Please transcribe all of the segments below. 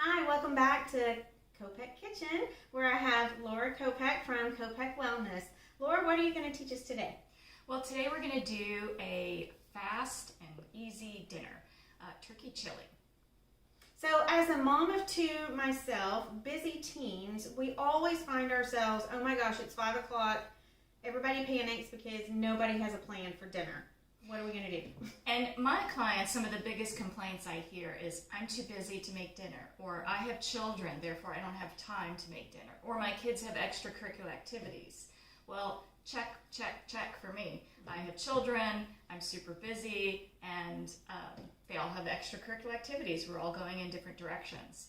Hi, welcome back to Kopec Kitchen, where I have Laura Kopec from Kopec Wellness. Laura, what are you going to teach us today? Well, today we're going to do a fast and easy dinner, turkey chili. So as a mom of two myself, busy teens, we always find ourselves, oh my gosh, it's 5 o'clock, everybody panics because nobody has a plan for dinner. What are we going to do? And my clients, some of the biggest complaints I hear is, I'm too busy to make dinner, or I have children, therefore I don't have time to make dinner, or my kids have extracurricular activities. Well, check, check, check for me. I have children, I'm super busy, and they all have extracurricular activities. We're all going in different directions.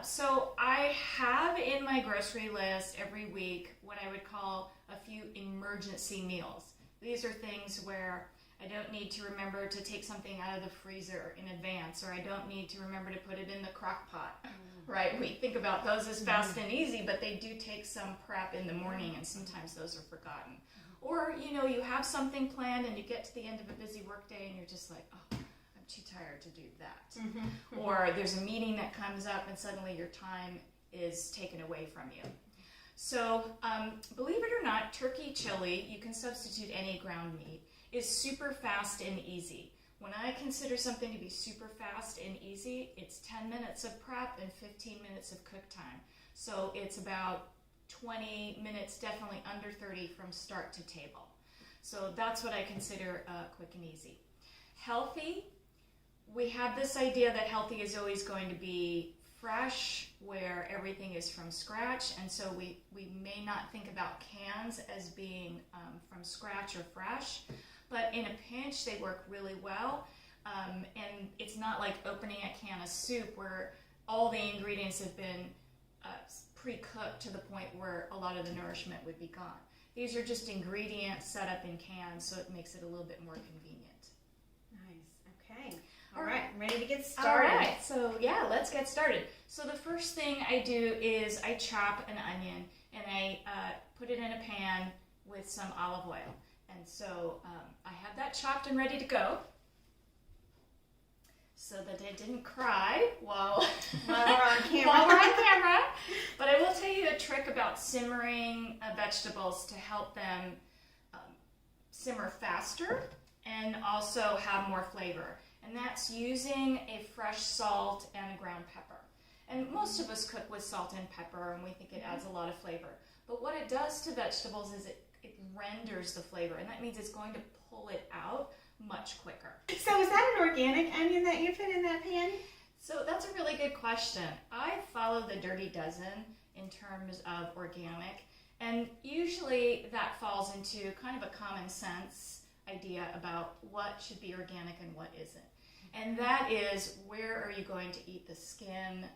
So I have in my grocery list every week what I would call a few emergency meals. These are things where I don't need to remember to take something out of the freezer in advance, or I don't need to remember to put it in the crock pot, right? We think about those as fast and easy, but they do take some prep in the morning, and sometimes those are forgotten. Or, you know, you have something planned and you get to the end of a busy workday and you're just like, oh, I'm too tired to do that. Or there's a meeting that comes up and suddenly your time is taken away from you. So, believe it or not, turkey chili, you can substitute any ground meat, is super fast and easy. When I consider something to be super fast and easy, it's 10 minutes of prep and 15 minutes of cook time. So it's about 20 minutes, definitely under 30 from start to table. So that's what I consider quick and easy. Healthy, we have this idea that healthy is always going to be fresh, where everything is from scratch, and so we may not think about cans as being from scratch or fresh, but in a pinch they work really well, and it's not like opening a can of soup where all the ingredients have been pre-cooked to the point where a lot of the nourishment would be gone. These are just ingredients set up in cans, so it makes it a little bit more convenient. Nice, okay. All right, ready to get started. All right, so yeah, let's get started. So the first thing I do is I chop an onion and I put it in a pan with some olive oil. And so I have that chopped and ready to go so that it didn't cry while we're on camera. while we're on camera. But I will tell you a trick about simmering vegetables to help them simmer faster and also have more flavor. And that's using a fresh salt and a ground pepper. And most of us cook with salt and pepper, and we think it adds a lot of flavor. But what it does to vegetables is it renders the flavor, and that means it's going to pull it out much quicker. So is that an organic onion that you put in that pan? So that's a really good question. I follow the Dirty Dozen in terms of organic, and usually that falls into kind of a common sense idea about what should be organic and what isn't. And that is, where are you going to eat the skin,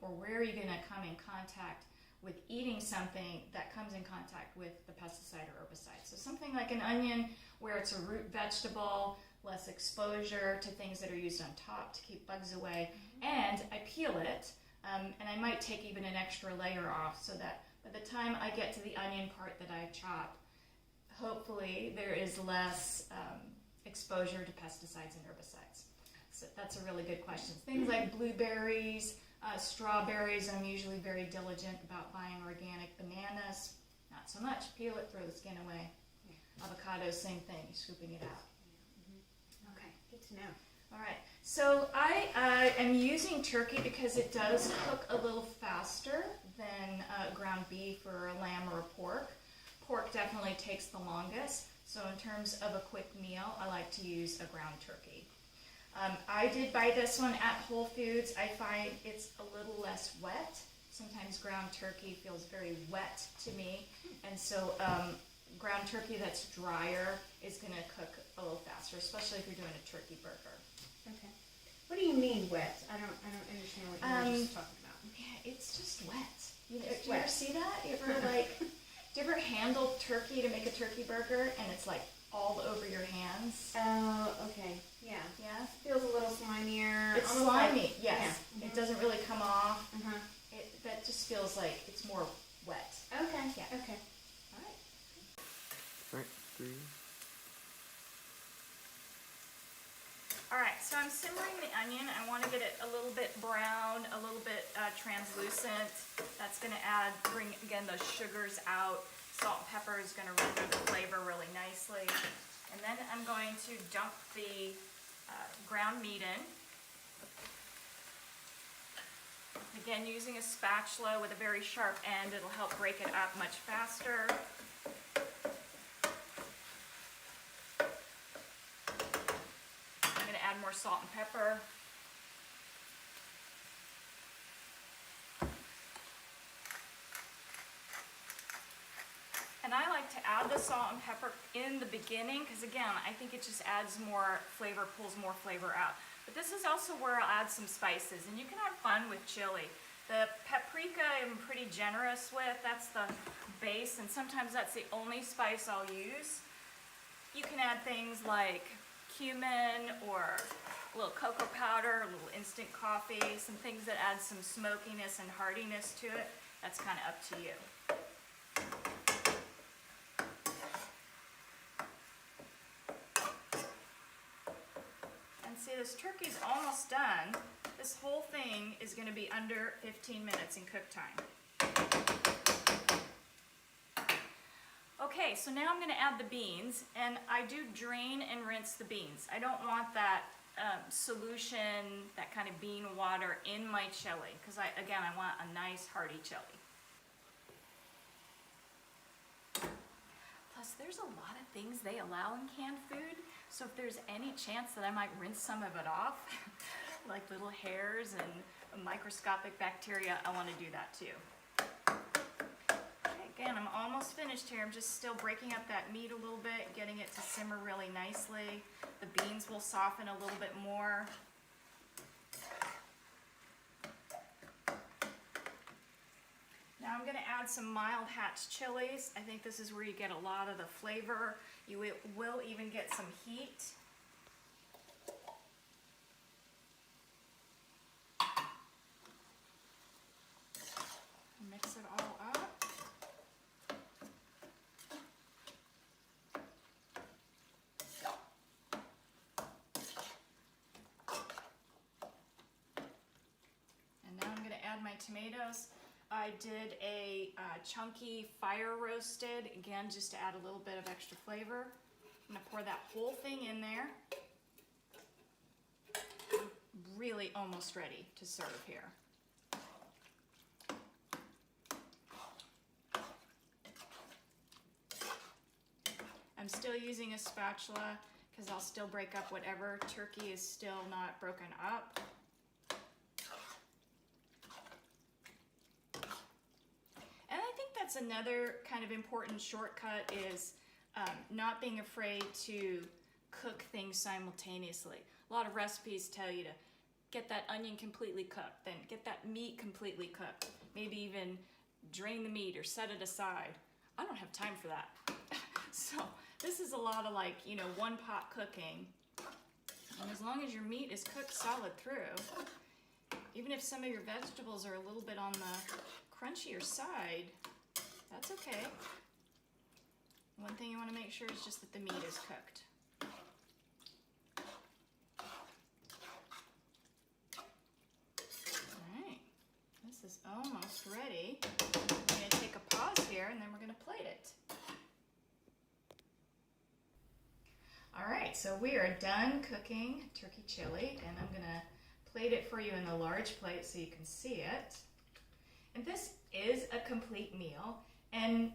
or where are you going to come in contact with eating something that comes in contact with the pesticide or herbicide. So something like an onion, where it's a root vegetable, less exposure to things that are used on top to keep bugs away, and I peel it, and I might take even an extra layer off so that by the time I get to the onion part that I chop, hopefully there is less exposure to pesticides and herbicides. So that's a really good question. Things like blueberries, strawberries, I'm usually very diligent about buying organic. Bananas, not so much. Peel it, throw the skin away. Avocados, same thing, scooping it out. Okay, good to know. All right, so I am using turkey because it does cook a little faster than ground beef or a lamb or a pork. Pork definitely takes the longest, so in terms of a quick meal, I like to use a ground turkey. I did buy this one at Whole Foods. I find it's a little less wet. Sometimes ground turkey feels very wet to me, and so ground turkey that's drier is going to cook a little faster, especially if you're doing a turkey burger. Okay. What do you mean wet? I don't understand what you were just talking about. Yeah, it's just wet. Do you ever see that? You ever do you ever handle turkey to make a turkey burger and it's like all over your hands? Oh, okay. Yeah. Yeah? Feels a little slimier. It's slimy, yes. Yeah. It doesn't really come off. That just feels like it's more wet. Okay. Yeah. Okay. All right. All right, 3. All right, so I'm simmering the onion, I want to get it a little bit brown, a little bit translucent. That's going to bring again those sugars out. Salt and pepper is going to render the flavor really nicely. And then I'm going to dump the ground meat in. Again, using a spatula with a very sharp end, it'll help break it up much faster. I'm going to add more salt and pepper. And I like to add the salt and pepper in the beginning because, again, I think it just adds more flavor, pulls more flavor out. But this is also where I'll add some spices, and you can have fun with chili. The paprika I'm pretty generous with. That's the base, and sometimes that's the only spice I'll use. You can add things like cumin or a little cocoa powder, a little instant coffee, some things that add some smokiness and heartiness to it. That's kind of up to you. See, this turkey's almost done. This whole thing is going to be under 15 minutes in cook time. Okay, so now I'm going to add the beans, and I do drain and rinse the beans. I don't want that solution, that kind of bean water in my chili, because I want a nice hearty chili. Plus, there's a lot of things they allow in canned food. So if there's any chance that I might rinse some of it off, like little hairs and microscopic bacteria, I want to do that too. Okay, again, I'm almost finished here. I'm just still breaking up that meat a little bit, getting it to simmer really nicely. The beans will soften a little bit more. Now I'm going to add some mild hatch chilies. I think this is where you get a lot of the flavor. You will even get some heat. Mix it all up. And now I'm going to add my tomatoes. I did a chunky fire roasted, again, just to add a little bit of extra flavor. I'm going to pour that whole thing in there. Really almost ready to serve here. I'm still using a spatula because I'll still break up whatever turkey is still not broken up. That's another kind of important shortcut is not being afraid to cook things simultaneously. A lot of recipes tell you to get that onion completely cooked, then get that meat completely cooked, maybe even drain the meat or set it aside. I don't have time for that. So this is a lot of one pot cooking. And as long as your meat is cooked solid through, even if some of your vegetables are a little bit on the crunchier side, that's okay. One thing you want to make sure is just that the meat is cooked. Alright, this is almost ready. I'm going to take a pause here and then we're going to plate it. Alright, so we are done cooking turkey chili, and I'm going to plate it for you in the large plate so you can see it. And this is a complete meal. And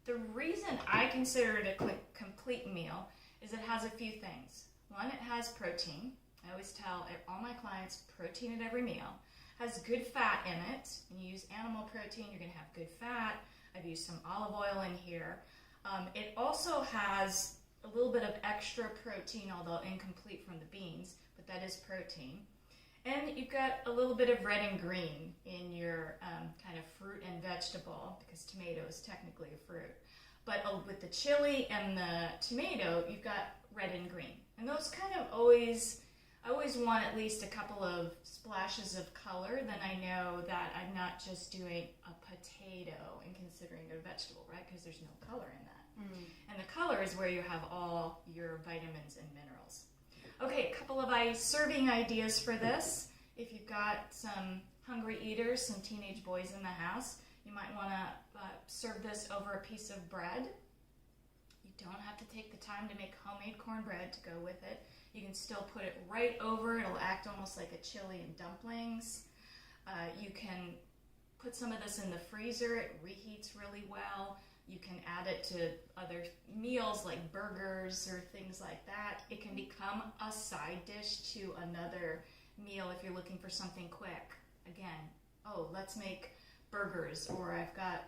the reason I consider it a complete meal is it has a few things. One, it has protein. I always tell all my clients protein at every meal. It has good fat in it. When you use animal protein, you're going to have good fat. I've used some olive oil in here. It also has a little bit of extra protein, although incomplete from the beans, but that is protein. And you've got a little bit of red and green in your kind of fruit and vegetable, because tomato is technically a fruit. But with the chili and the tomato, you've got red and green. And those kind of I always want at least a couple of splashes of color, then I know that I'm not just doing a potato and considering it a vegetable, right? Because there's no color in that. And the color is where you have all your vitamins and minerals. Okay, a couple of serving ideas for this. If you've got some hungry eaters, some teenage boys in the house, you might want to serve this over a piece of bread. You don't have to take the time to make homemade cornbread to go with it. You can still put it right over. It'll act almost like a chili and dumplings. You can put some of this in the freezer. It reheats really well. You can add it to other meals like burgers or things like that. It can become a side dish to another meal if you're looking for something quick. Again, oh, let's make burgers, or I've got,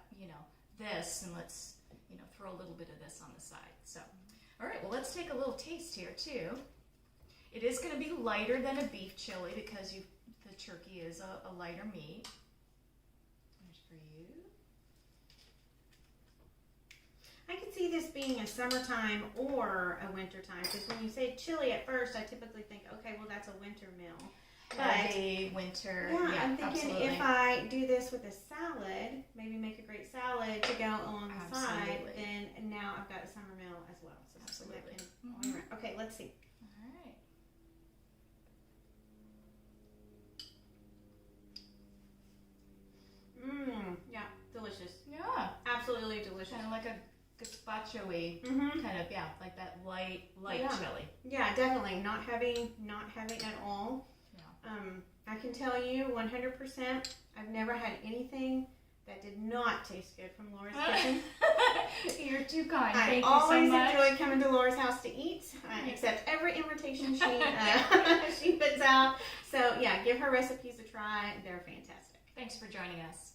this, and let's, throw a little bit of this on the side. So, all right, well, let's take a little taste here too. It is going to be lighter than a beef chili because the turkey is a lighter meat. There's for you. I could see this being a summertime or a wintertime, because when you say chili at first, I typically think, okay, well, that's a winter meal. But winter. yeah, I'm thinking absolutely. if I do this with a salad, maybe make a great salad to go on the side, then now I've got a summer meal as well. So Absolutely. Okay, let's see. All right. Yeah, delicious. Yeah. Absolutely delicious. Kind of like a gazpacho-y kind of, like that light chili. Yeah, definitely. Not heavy at all. Yeah. I can tell you 100%, I've never had anything that did not taste good from Laura's kitchen. You're too kind. I Thank always you so much. enjoy coming to Laura's house to eat. I accept every invitation she she puts out. So yeah, give her recipes a try. They're fantastic. Thanks for joining us.